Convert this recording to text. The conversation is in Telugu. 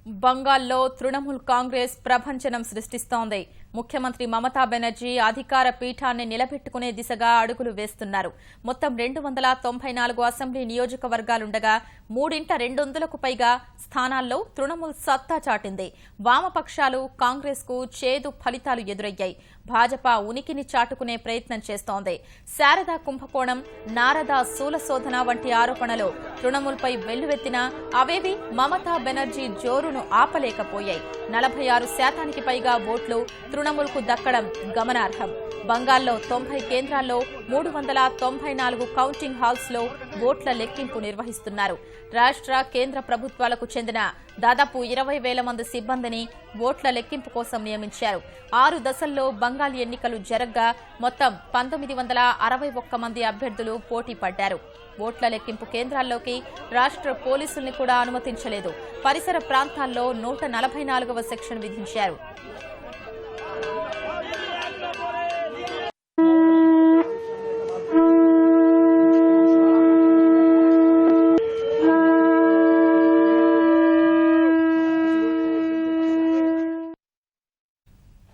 బంగాల్లో తృణమూల్ కాంగ్రెస్ ప్రభంజనం సృష్టిస్తోంది. ముఖ్యమంత్రి మమతా బెనర్జీ అధికార పీఠాన్ని నిలబెట్టుకునే దిశగా అడుగులు వేస్తున్నారు. మొత్తం 294 అసెంబ్లీ నియోజకవర్గాలుండగా 200కు పైగా స్థానాల్లో తృణమూల్ సత్తా చాటింది. వామపక్షాలు కాంగ్రెస్ కు చేదు ఫలితాలు ఎదురయ్యాయి. భాజపా ఉనికిని చాటుకునే ప్రయత్నం చేస్తోంది. శారదా కుంభకోణం, నారదా శూలశోధన వంటి ఆరోపణలు తృణమూల్పై వెల్లువెత్తినా అవేవి మమతా బెనర్జీ జోరును ఆపలేకపోయాయి. 46% పైగా ఓట్లు తృణమూల్కు దక్కడం గమనార్హం. బంగాల్లో 90 కేంద్రాల్లో 394 కౌంటింగ్ హాల్స్ లో ఓట్ల లెక్కింపు నిర్వహిస్తున్నారు. రాష్ట్ర కేంద్ర ప్రభుత్వాలకు చెందిన దాదాపు 20,000 మంది సిబ్బందిని ఓట్ల లెక్కింపు కోసం నియమించారు. 6 దశల్లో బంగాల్ ఎన్నికలు జరగ్గా మొత్తం 1961 మంది అభ్యర్థులు పోటీ పడ్డారు. ఓట్ల లెక్కింపు కేంద్రాల్లోకి రాష్ట్ర పోలీసుల్ని కూడా అనుమతించలేదు. పరిసర ప్రాంతాల్లో 144వ సెక్షన్ విధించారు.